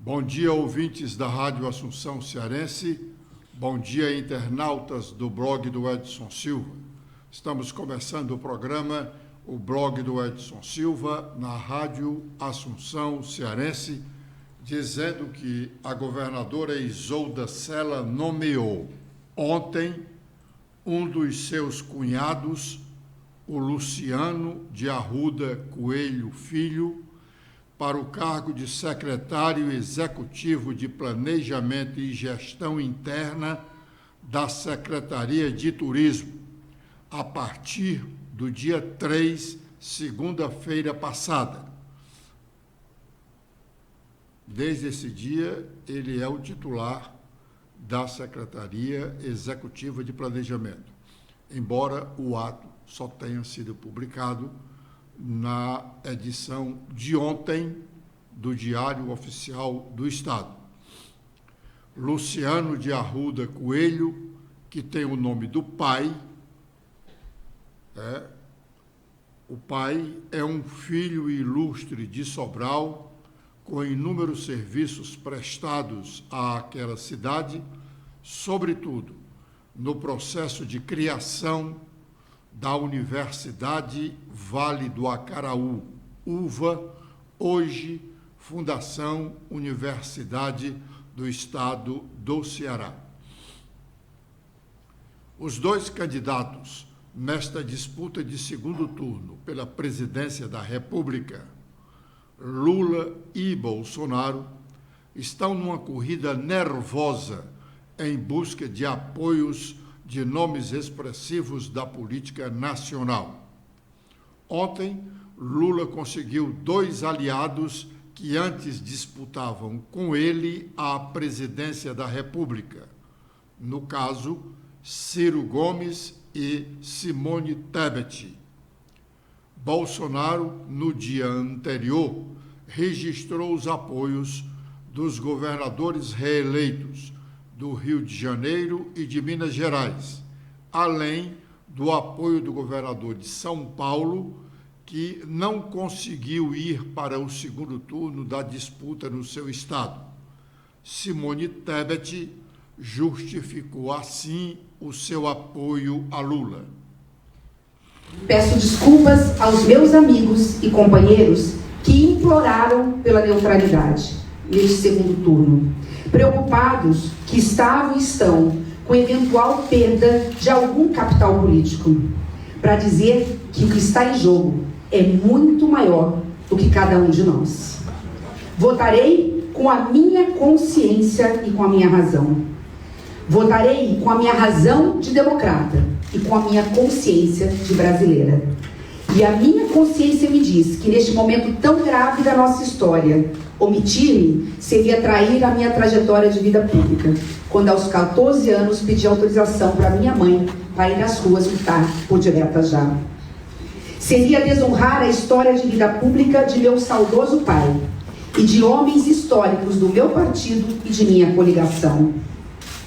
Bom dia, ouvintes da Rádio Assunção Cearense. Bom dia, internautas do blog do Edson Silva. Estamos começando o programa O Blog do Edson Silva na Rádio Assunção Cearense, dizendo que a governadora Isolda Sela nomeou ontem um dos seus cunhados, o Luciano de Arruda Coelho Filho, para o cargo de secretário executivo de Planejamento e Gestão Interna da Secretaria de Turismo, a partir do dia 3, segunda-feira passada. Desde esse dia, ele é o titular da Secretaria Executiva de Planejamento, embora o ato só tenha sido publicado na edição de ontem do Diário Oficial do Estado. Luciano de Arruda Coelho, que tem o nome do pai, o pai é um filho ilustre de Sobral, com inúmeros serviços prestados àquela cidade, sobretudo no processo de criação da Universidade Vale do Acaraú, UVA, hoje Fundação Universidade do Estado do Ceará. Os dois candidatos nesta disputa de segundo turno pela presidência da República, Lula e Bolsonaro, estão numa corrida nervosa em busca de apoios de nomes expressivos da política nacional. Ontem, Lula conseguiu dois aliados que antes disputavam com ele a presidência da República. No caso, Ciro Gomes e Simone Tebet. Bolsonaro, no dia anterior, registrou os apoios dos governadores reeleitos do Rio de Janeiro e de Minas Gerais, além do apoio do governador de São Paulo, que não conseguiu ir para o segundo turno da disputa no seu estado. Simone Tebet justificou assim o seu apoio a Lula. Peço desculpas aos meus amigos e companheiros que imploraram pela neutralidade neste segundo turno, preocupados que estavam e estão com eventual perda de algum capital político, para dizer que o que está em jogo é muito maior do que cada um de nós. Votarei com a minha consciência e com a minha razão. Votarei com a minha razão de democrata e com a minha consciência de brasileira. E a minha consciência me diz que neste momento tão grave da nossa história, omitir-me seria trair a minha trajetória de vida pública, quando aos 14 anos pedi autorização para minha mãe para ir às ruas lutar por direta já. Seria desonrar a história de vida pública de meu saudoso pai e de homens históricos do meu partido e de minha coligação.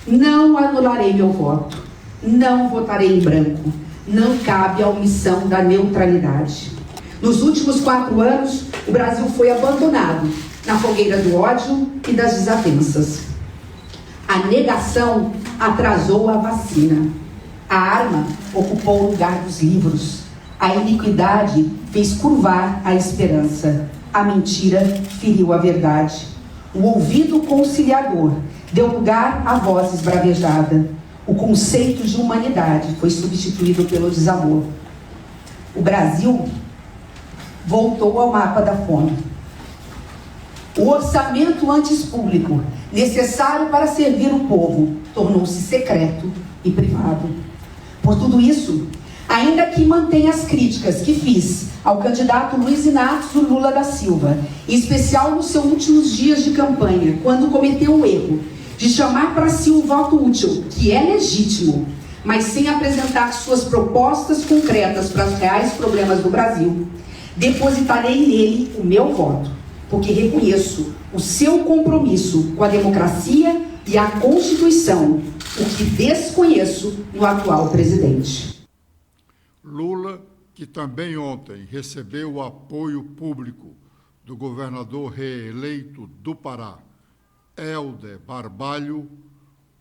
Não anularei meu voto, não votarei em branco, não cabe a omissão da neutralidade. Nos últimos 4 anos, o Brasil foi abandonado na fogueira do ódio e das desavenças. A negação atrasou a vacina. A arma ocupou o lugar dos livros. A iniquidade fez curvar a esperança. A mentira feriu a verdade. O ouvido conciliador deu lugar à voz esbravejada. O conceito de humanidade foi substituído pelo desamor. O Brasil voltou ao mapa da fome. O orçamento antes público, necessário para servir o povo, tornou-se secreto e privado. Por tudo isso, ainda que mantenha as críticas que fiz ao candidato Luiz Inácio Lula da Silva, em especial nos seus últimos dias de campanha, quando cometeu o erro de chamar para si um voto útil, que é legítimo, mas sem apresentar suas propostas concretas para os reais problemas do Brasil, depositarei nele o meu voto, porque reconheço o seu compromisso com a democracia e a Constituição, o que desconheço no atual presidente. Lula, que também ontem recebeu o apoio público do governador reeleito do Pará, Helder Barbalho,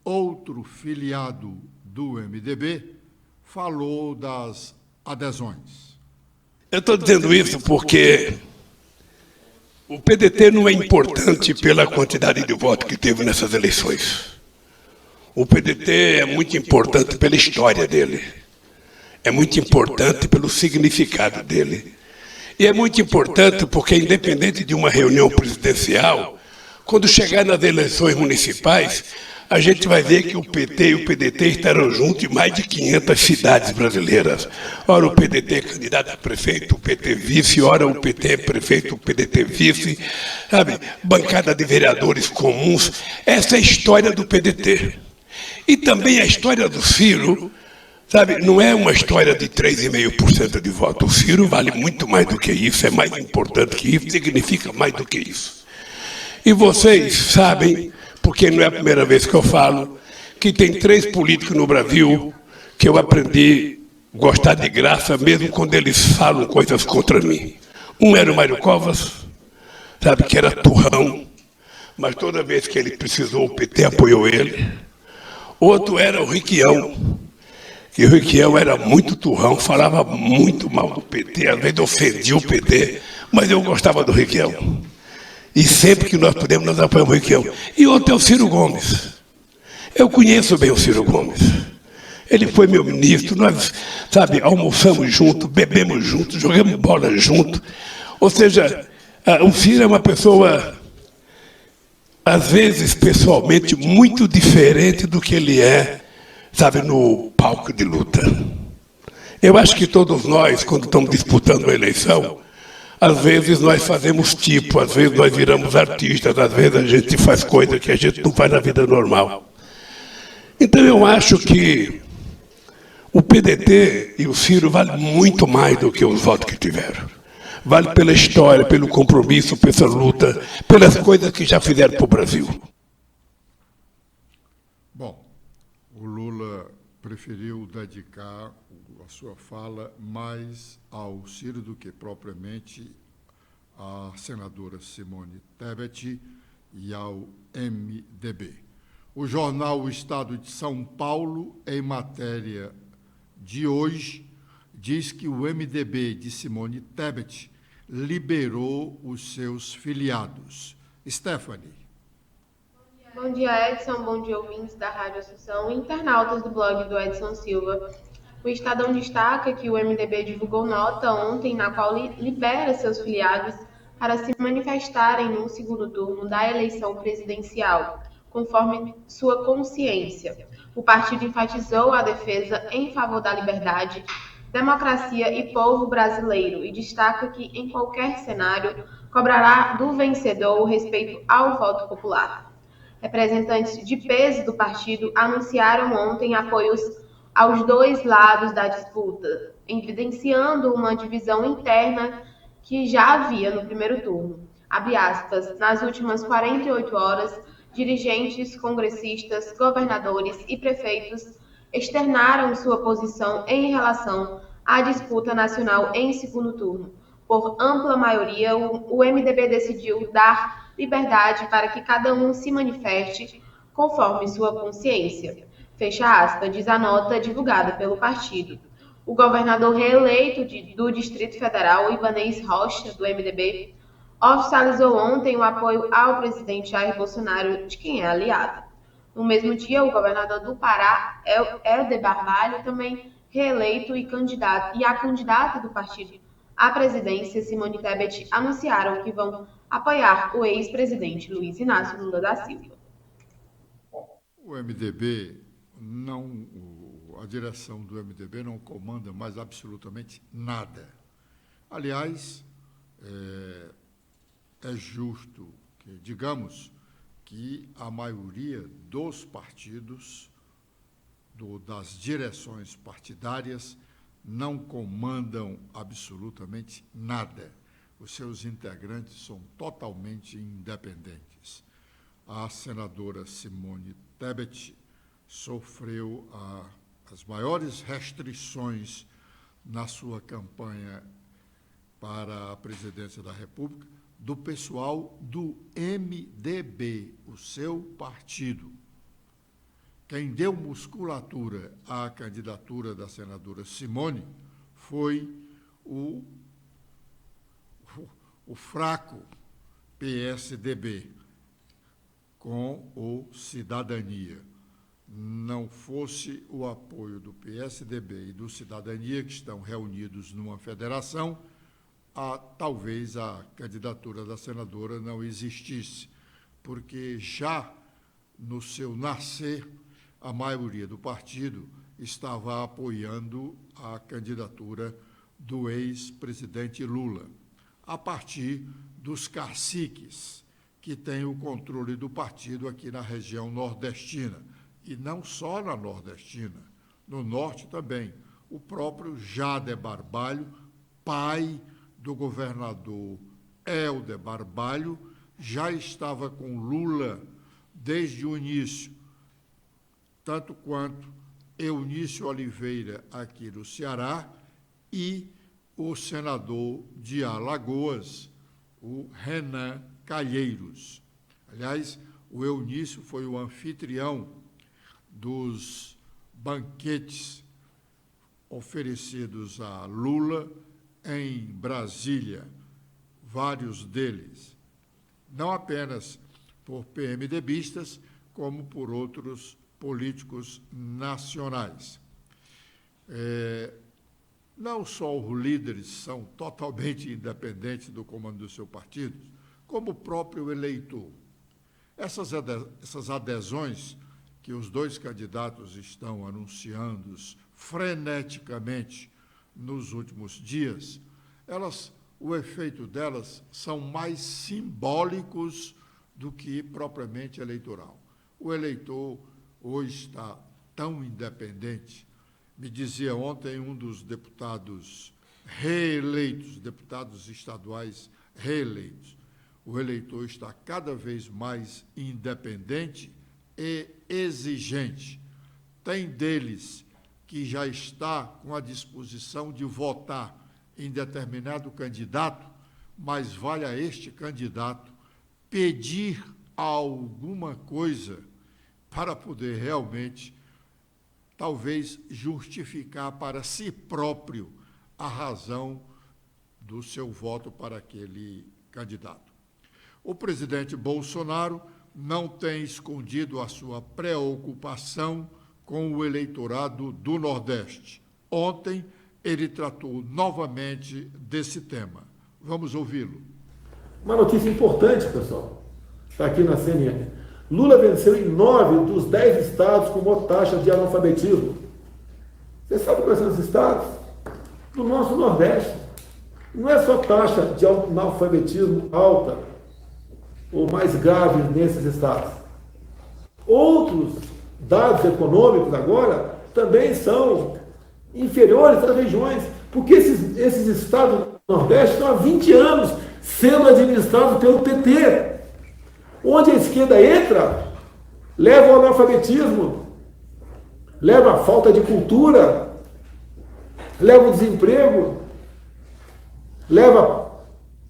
outro filiado do MDB, falou das adesões. Eu estou dizendo isso porque o PDT não é importante pela quantidade de votos que teve nessas eleições. O PDT é muito importante pela história dele. É muito importante pelo significado dele. E é muito importante porque, independente de uma reunião presidencial, quando chegar nas eleições municipais, a gente vai ver que o PT e o PDT estarão juntos em mais de 500 cidades brasileiras. Ora o PDT é candidato a prefeito, o PT vice, ora o PT é prefeito, o PDT vice, sabe? Bancada de vereadores comuns. Essa é a história do PDT. E também a história do Ciro, sabe? Não é uma história de 3,5% de voto. O Ciro vale muito mais do que isso, é mais importante que isso, significa mais do que isso. E vocês sabem, porque não é a primeira vez que eu falo, que tem 3 políticos no Brasil que eu aprendi a gostar de graça, mesmo quando eles falam coisas contra mim. Um era o Mário Covas, sabe, que era turrão, mas toda vez que ele precisou, o PT apoiou ele. Outro era o Requião, que o Requião era muito turrão, falava muito mal do PT, às vezes ofendia o PT, mas eu gostava do Requião. E sempre que nós podemos, nós apoiamos o Requião. E outro é o Ciro Gomes. Eu conheço bem o Ciro Gomes. Ele foi meu ministro, nós, sabe, almoçamos juntos, bebemos juntos, jogamos bola juntos. Ou seja, o Ciro é uma pessoa, às vezes, pessoalmente, muito diferente do que ele é, sabe, no palco de luta. Eu acho que todos nós, quando estamos disputando a eleição, às vezes nós fazemos tipo, às vezes nós viramos artistas, às vezes a gente faz coisas que a gente não faz na vida normal. Então eu acho que o PDT e o Ciro valem muito mais do que os votos que tiveram. Vale pela história, pelo compromisso, pela luta, pelas coisas que já fizeram para o Brasil. Bom, o Lula preferiu dedicar a sua fala mais ao Ciro do que propriamente à senadora Simone Tebet e ao MDB. O jornal O Estado de São Paulo, em matéria de hoje, diz que o MDB de Simone Tebet liberou os seus filiados. Stephanie. Bom dia, Edson. Bom dia, ouvintes da Rádio Assunção e internautas do blog do Edson Silva. O Estadão destaca que o MDB divulgou nota ontem na qual libera seus filiados para se manifestarem no segundo turno da eleição presidencial, conforme sua consciência. O partido enfatizou a defesa em favor da liberdade, democracia e povo brasileiro e destaca que, em qualquer cenário, cobrará do vencedor o respeito ao voto popular. Representantes de peso do partido anunciaram ontem apoios aos dois lados da disputa, evidenciando uma divisão interna que já havia no primeiro turno. Abre aspas, nas últimas 48 horas, dirigentes, congressistas, governadores e prefeitos externaram sua posição em relação à disputa nacional em segundo turno. Por ampla maioria, o MDB decidiu dar liberdade para que cada um se manifeste conforme sua consciência. Fecha aspas, diz a nota divulgada pelo partido. O governador reeleito do Distrito Federal, Ibanez Rocha, do MDB, oficializou ontem o apoio ao presidente Jair Bolsonaro, de quem é aliado. No mesmo dia, o governador do Pará, Helder Barbalho, também reeleito e a candidata do partido à presidência, Simone Tebet, anunciaram que vão apoiar o ex-presidente Luiz Inácio Lula da Silva. O MDB a direção do MDB não comanda mais absolutamente nada. Aliás, é justo que digamos que a maioria dos partidos, das direções partidárias, não comandam absolutamente nada. Os seus integrantes são totalmente independentes. A senadora Simone Tebet sofreu as maiores restrições na sua campanha para a presidência da República do pessoal do MDB. O seu partido. Quem deu musculatura à candidatura da senadora Simone foi o fraco PSDB, com o Cidadania. Não fosse o apoio do PSDB e do Cidadania, que estão reunidos numa federação, talvez a candidatura da senadora não existisse, porque já no seu nascer, a maioria do partido estava apoiando a candidatura do ex-presidente Lula, a partir dos caciques que têm o controle do partido aqui na região nordestina, e não só na nordestina, no norte também. O próprio Jader Barbalho, pai do governador Helder Barbalho, já estava com Lula desde o início, tanto quanto Eunício Oliveira, aqui no Ceará, e o senador de Alagoas, o Renan Calheiros. Aliás, o Eunício foi o anfitrião dos banquetes oferecidos a Lula em Brasília, vários deles, não apenas por PMDBistas, como por outros políticos nacionais. Não só os líderes são totalmente independentes do comando do seu partido, como o próprio eleitor. Essas adesões que os dois candidatos estão anunciando freneticamente nos últimos dias, o efeito delas são mais simbólicos do que propriamente eleitoral. O eleitor hoje está tão independente. Me dizia ontem um dos deputados reeleitos, deputados estaduais reeleitos, o eleitor está cada vez mais independente e exigente. Tem deles que já está com a disposição de votar em determinado candidato, mas vai a este candidato pedir alguma coisa para poder realmente, talvez, justificar para si próprio a razão do seu voto para aquele candidato. O presidente Bolsonaro não tem escondido a sua preocupação com o eleitorado do Nordeste. Ontem, ele tratou novamente desse tema. Vamos ouvi-lo. Uma notícia importante, pessoal, está aqui na CNN. Lula venceu em 9 dos 10 estados com maior taxa de analfabetismo. Você sabe quais são os estados? Do nosso Nordeste. Não é só taxa de analfabetismo alta ou mais grave nesses estados. Outros dados econômicos agora também são inferiores às regiões, porque esses estados do Nordeste estão há 20 anos sendo administrados pelo PT. Onde a esquerda entra, leva ao analfabetismo, leva a falta de cultura, leva o desemprego, leva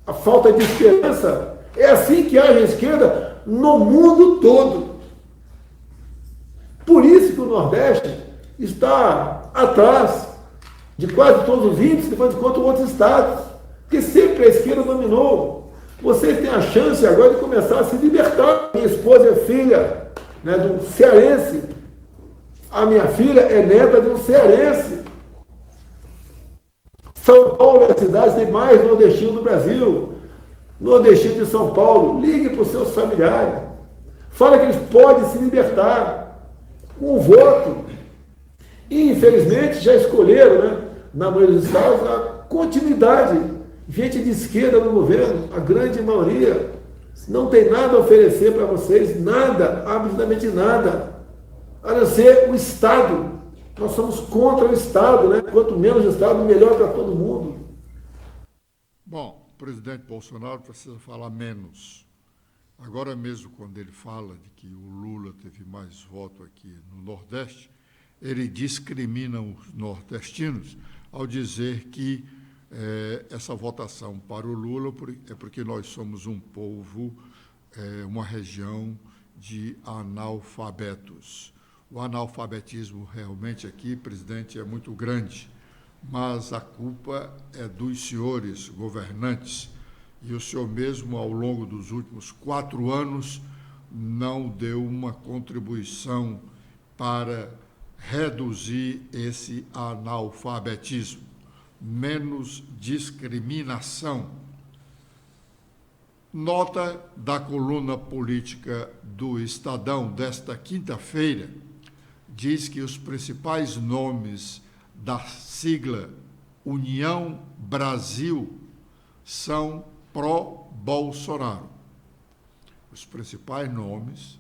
a falta de esperança. É assim que age a esquerda no mundo todo. Por isso que o Nordeste está atrás de quase todos os índices, depois de conta outros estados, porque sempre a esquerda dominou. Vocês têm a chance agora de começar a se libertar. Minha esposa é filha, né, de um cearense. A minha filha é neta de um cearense. São Paulo é a cidade que tem mais nordestino do Brasil. Nordestino de São Paulo. Ligue para os seus familiares. Fala que eles podem se libertar com o voto. E, infelizmente, já escolheram, né, na maioria dos estados, a continuidade. Gente de esquerda no governo, a grande maioria, não tem nada a oferecer para vocês, nada, absolutamente nada, a não ser o Estado. Nós somos contra o Estado, né? Quanto menos Estado, melhor para todo mundo. Bom, o presidente Bolsonaro precisa falar menos. Agora mesmo, quando ele fala de que o Lula teve mais voto aqui no Nordeste, ele discrimina os nordestinos ao dizer que essa votação para o Lula é porque nós somos um povo, uma região de analfabetos. O analfabetismo realmente aqui, presidente, é muito grande, mas a culpa é dos senhores governantes. E o senhor mesmo, ao longo dos últimos 4 anos, não deu uma contribuição para reduzir esse analfabetismo. Menos discriminação. Nota da coluna política do Estadão desta quinta-feira diz que os principais nomes da sigla União Brasil são pró-Bolsonaro. Os principais nomes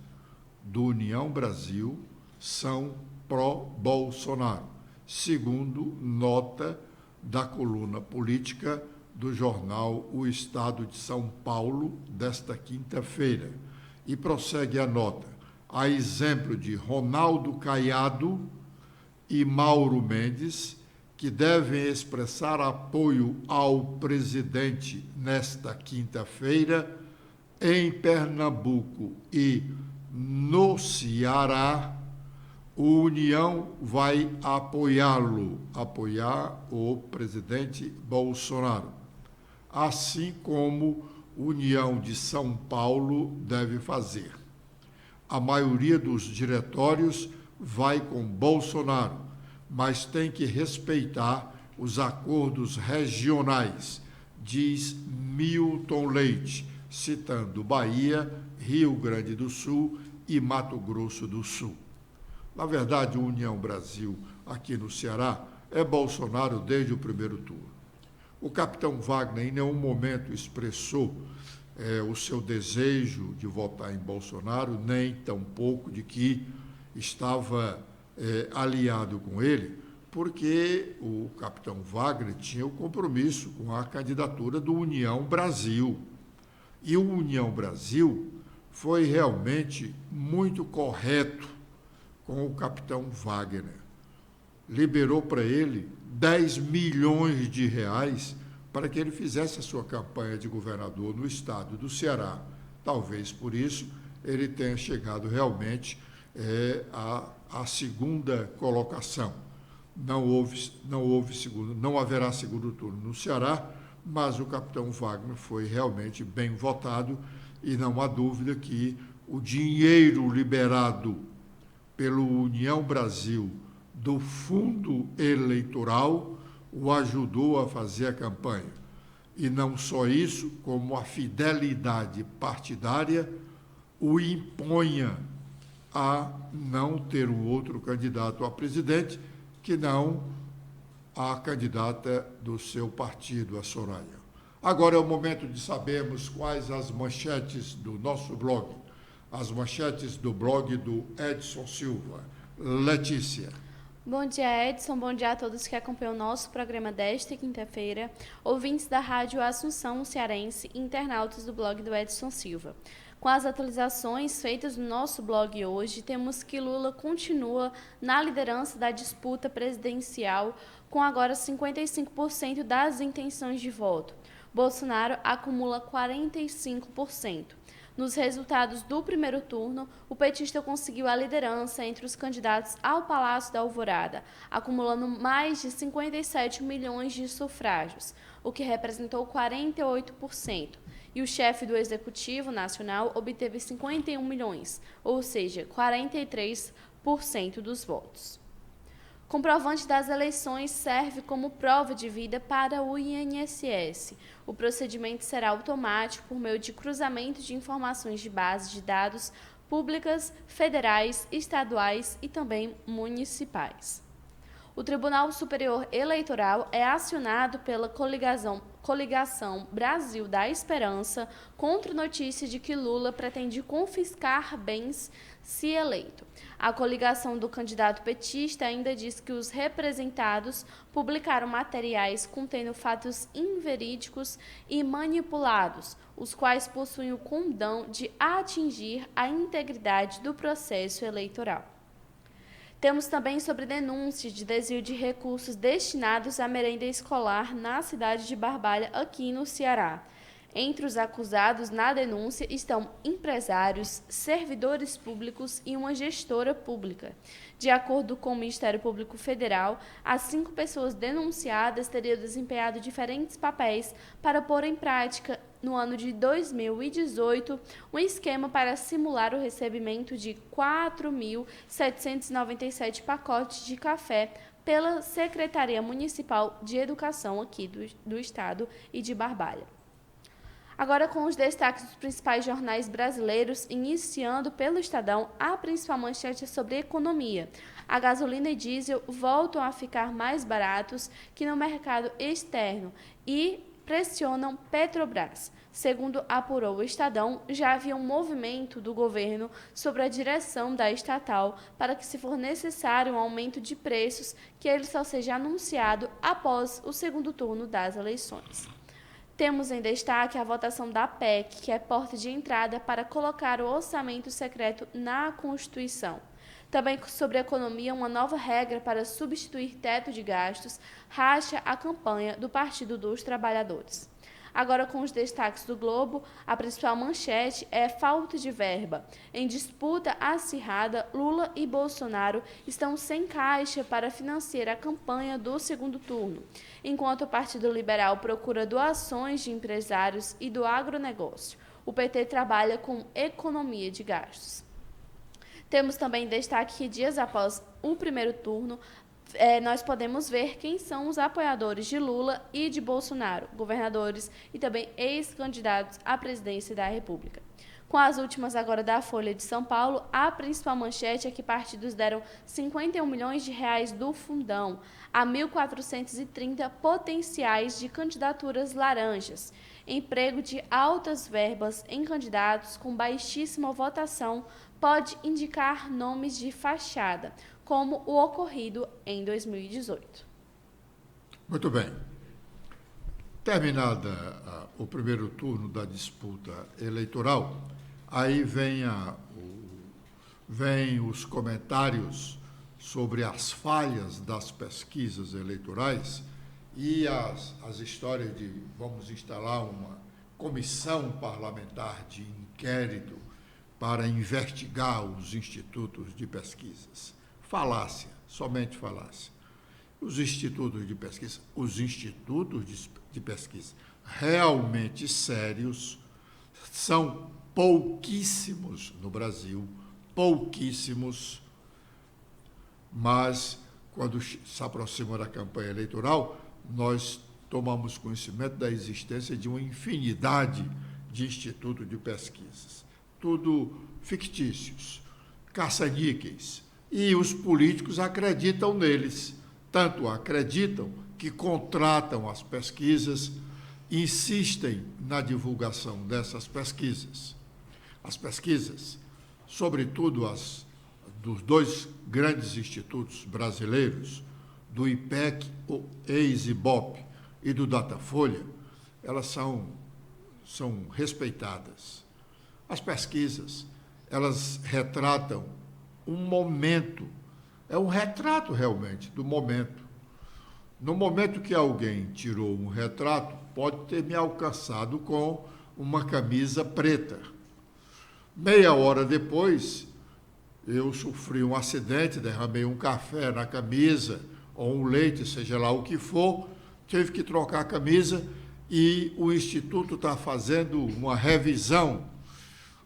do União Brasil são pró-Bolsonaro, segundo nota da coluna política do jornal O Estado de São Paulo, desta quinta-feira. E prossegue a nota. A exemplo de Ronaldo Caiado e Mauro Mendes, que devem expressar apoio ao presidente nesta quinta-feira, em Pernambuco e no Ceará, o União vai apoiar o presidente Bolsonaro, assim como União de São Paulo deve fazer. A maioria dos diretórios vai com Bolsonaro, mas tem que respeitar os acordos regionais, diz Milton Leite, citando Bahia, Rio Grande do Sul e Mato Grosso do Sul. Na verdade, a União Brasil, aqui no Ceará, é Bolsonaro desde o primeiro turno. O capitão Wagner em nenhum momento expressou o seu desejo de votar em Bolsonaro, nem tampouco de que estava aliado com ele, porque o capitão Wagner tinha o compromisso com a candidatura do União Brasil. E o União Brasil foi realmente muito correto com o capitão Wagner. Liberou para ele 10 milhões de reais para que ele fizesse a sua campanha de governador no estado do Ceará. Talvez por isso ele tenha chegado realmente à segunda colocação. Não haverá segundo turno no Ceará, mas o capitão Wagner foi realmente bem votado e não há dúvida que o dinheiro liberado pelo União Brasil do fundo eleitoral o ajudou a fazer a campanha. E não só isso, como a fidelidade partidária o imponha a não ter um outro candidato a presidente que não a candidata do seu partido, a Soraya. Agora é o momento de sabermos quais as manchetes do nosso blog, as manchetes do blog do Edson Silva. Letícia. Bom dia, Edson. Bom dia a todos que acompanham o nosso programa desta quinta-feira, ouvintes da Rádio Assunção Cearense e internautas do blog do Edson Silva. Com as atualizações feitas no nosso blog hoje, temos que Lula continua na liderança da disputa presidencial, com agora 55% das intenções de voto. Bolsonaro acumula 45%. Nos resultados do primeiro turno, o petista conseguiu a liderança entre os candidatos ao Palácio da Alvorada, acumulando mais de 57 milhões de sufrágios, o que representou 48%. E o chefe do Executivo Nacional obteve 51 milhões, ou seja, 43% dos votos. Comprovante das eleições serve como prova de vida para o INSS. O procedimento será automático por meio de cruzamento de informações de base de dados públicas, federais, estaduais e também municipais. O Tribunal Superior Eleitoral é acionado pela Coligação Brasil da Esperança contra notícia de que Lula pretende confiscar bens se eleito. A coligação do candidato petista ainda diz que os representados publicaram materiais contendo fatos inverídicos e manipulados, os quais possuem o condão de atingir a integridade do processo eleitoral. Temos também sobre denúncia de desvio de recursos destinados à merenda escolar na cidade de Barbalha, aqui no Ceará. Entre os acusados na denúncia estão empresários, servidores públicos e uma gestora pública. De acordo com o Ministério Público Federal, as 5 pessoas denunciadas teriam desempenhado diferentes papéis para pôr em prática, no ano de 2018, um esquema para simular o recebimento de 4.797 pacotes de café pela Secretaria Municipal de Educação aqui do Estado e de Barbalha. Agora com os destaques dos principais jornais brasileiros, iniciando pelo Estadão, a principal manchete é sobre economia. A gasolina e diesel voltam a ficar mais baratos que no mercado externo e pressionam Petrobras. Segundo apurou o Estadão, já havia um movimento do governo sobre a direção da estatal para que, se for necessário, um aumento de preços, que ele só seja anunciado após o segundo turno das eleições. Temos em destaque a votação da PEC, que é porta de entrada para colocar o orçamento secreto na Constituição. Também sobre a economia, uma nova regra para substituir teto de gastos racha a campanha do Partido dos Trabalhadores. Agora com os destaques do Globo, a principal manchete é falta de verba. Em disputa acirrada, Lula e Bolsonaro estão sem caixa para financiar a campanha do segundo turno, enquanto o Partido Liberal procura doações de empresários e do agronegócio. O PT trabalha com economia de gastos. Temos também destaque que dias após o primeiro turno, nós podemos ver quem são os apoiadores de Lula e de Bolsonaro, governadores e também ex-candidatos à presidência da República. Com as últimas agora da Folha de São Paulo, a principal manchete é que partidos deram 51 milhões de reais do fundão a 1.430 potenciais de candidaturas laranjas. Emprego de altas verbas em candidatos com baixíssima votação pode indicar nomes de fachada, como o ocorrido em 2018. Muito bem. Terminada o primeiro turno da disputa eleitoral, aí vem os comentários sobre as falhas das pesquisas eleitorais e as histórias de vamos instalar uma comissão parlamentar de inquérito para investigar os institutos de pesquisas. Falácia, somente falácia. Os institutos de pesquisa realmente sérios são pouquíssimos no Brasil, pouquíssimos, mas quando se aproxima da campanha eleitoral, nós tomamos conhecimento da existência de uma infinidade de institutos de pesquisas, tudo fictícios, caça-níqueis, e os políticos acreditam neles, tanto acreditam que contratam as pesquisas, insistem na divulgação dessas pesquisas. As pesquisas, sobretudo as dos 2 grandes institutos brasileiros, do IPEC, o ex-IBOP e do Datafolha, elas são respeitadas. As pesquisas, elas retratam um momento, é um retrato realmente do momento. No momento que alguém tirou um retrato, pode ter me alcançado com uma camisa preta. Meia hora depois, eu sofri um acidente, derramei um café na camisa, ou um leite, seja lá o que for, tive que trocar a camisa e o Instituto está fazendo uma revisão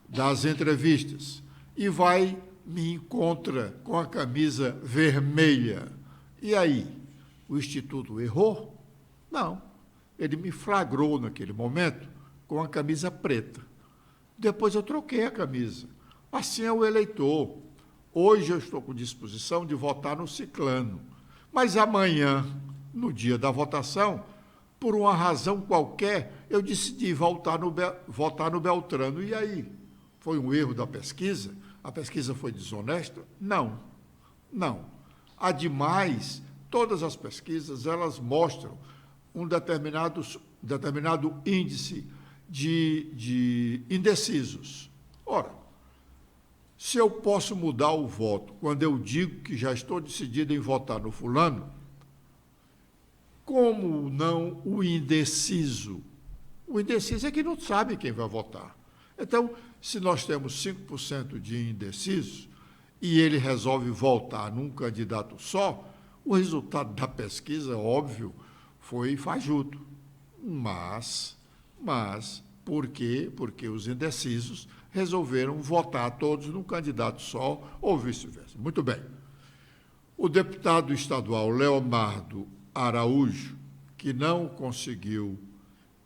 das entrevistas e me encontra com a camisa vermelha. E aí, o Instituto errou? Não. Ele me flagrou naquele momento com a camisa preta. Depois eu troquei a camisa. Assim é o eleitor. Hoje eu estou com disposição de votar no ciclano. Mas amanhã, no dia da votação, por uma razão qualquer, eu decidi votar no Beltrano. E aí? Foi um erro da pesquisa? A pesquisa foi desonesta? Não. Ademais, todas as pesquisas, elas mostram um determinado índice de indecisos. Ora, se eu posso mudar o voto quando eu digo que já estou decidido em votar no fulano, como não o indeciso? O indeciso é que não sabe quem vai votar. Então, se nós temos 5% de indecisos e ele resolve votar num candidato só, o resultado da pesquisa, óbvio, foi fajuto. Mas por quê? Porque os indecisos resolveram votar todos num candidato só ou vice-versa. Muito bem. O deputado estadual Leonardo Araújo, que não conseguiu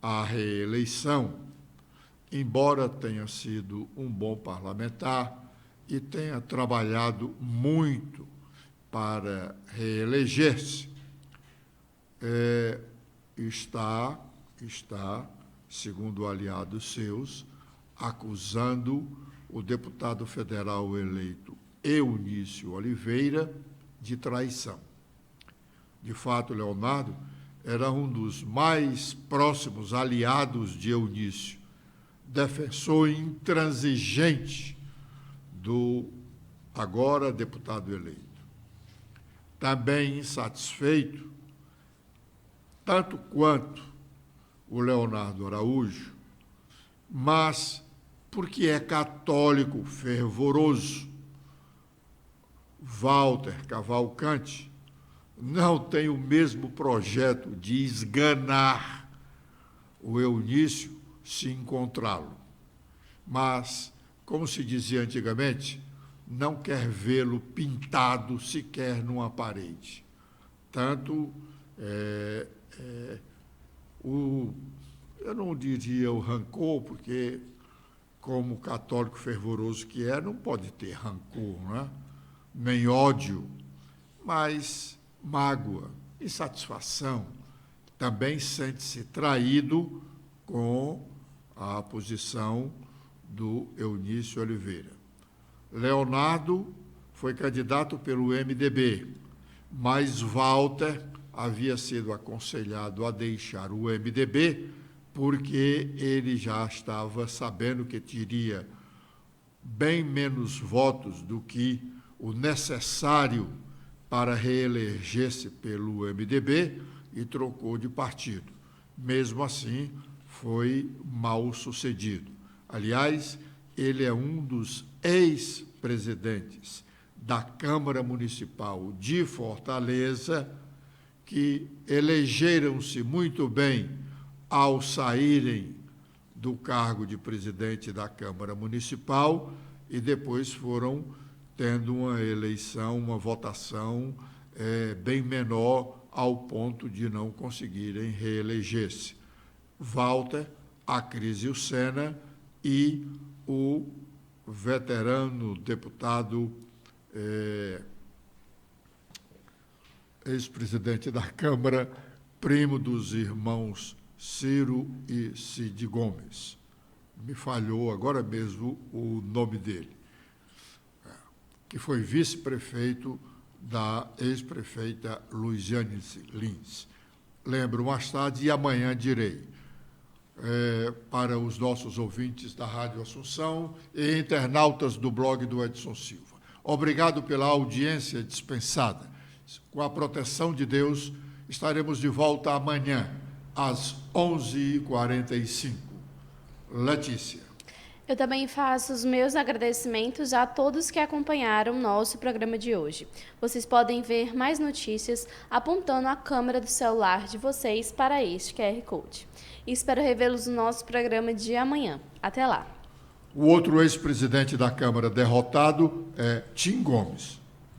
a reeleição, embora tenha sido um bom parlamentar e tenha trabalhado muito para reeleger-se, está, segundo aliados seus, acusando o deputado federal eleito Eunício Oliveira de traição. De fato, Leonardo era um dos mais próximos aliados de Eunício, defensor intransigente do agora deputado eleito. Também insatisfeito, tanto quanto o Leonardo Araújo, mas porque é católico fervoroso, Walter Cavalcante não tem o mesmo projeto de esganar o Eunício se encontrá-lo. Mas, como se dizia antigamente, não quer vê-lo pintado sequer numa parede. Tanto, eu não diria o rancor, porque, como católico fervoroso que é, não pode ter rancor, né? Nem ódio, mas mágoa, insatisfação. Também sente-se traído com a posição do Eunício Oliveira. Leonardo foi candidato pelo MDB, mas Walter havia sido aconselhado a deixar o MDB porque ele já estava sabendo que teria bem menos votos do que o necessário para reeleger-se pelo MDB e trocou de partido. Mesmo assim, foi mal sucedido. Aliás, ele é um dos ex-presidentes da Câmara Municipal de Fortaleza que elegeram-se muito bem ao saírem do cargo de presidente da Câmara Municipal e depois foram tendo uma eleição, uma votação bem menor ao ponto de não conseguirem reeleger-se. Walter, Acrisio Sena e o veterano deputado ex-presidente da Câmara, primo dos irmãos Ciro e Cid Gomes. Me falhou agora mesmo o nome dele, que foi vice-prefeito da ex-prefeita Luiziane Lins. Lembro mais tarde e amanhã direi. Para os nossos ouvintes da Rádio Assunção e internautas do blog do Edson Silva. Obrigado pela audiência dispensada. Com a proteção de Deus, estaremos de volta amanhã, às 11h45. Letícia. Eu também faço os meus agradecimentos a todos que acompanharam nosso programa de hoje. Vocês podem ver mais notícias apontando a câmera do celular de vocês para este QR Code. E espero revê-los no nosso programa de amanhã. Até lá. O outro ex-presidente da Câmara derrotado é Tim Gomes.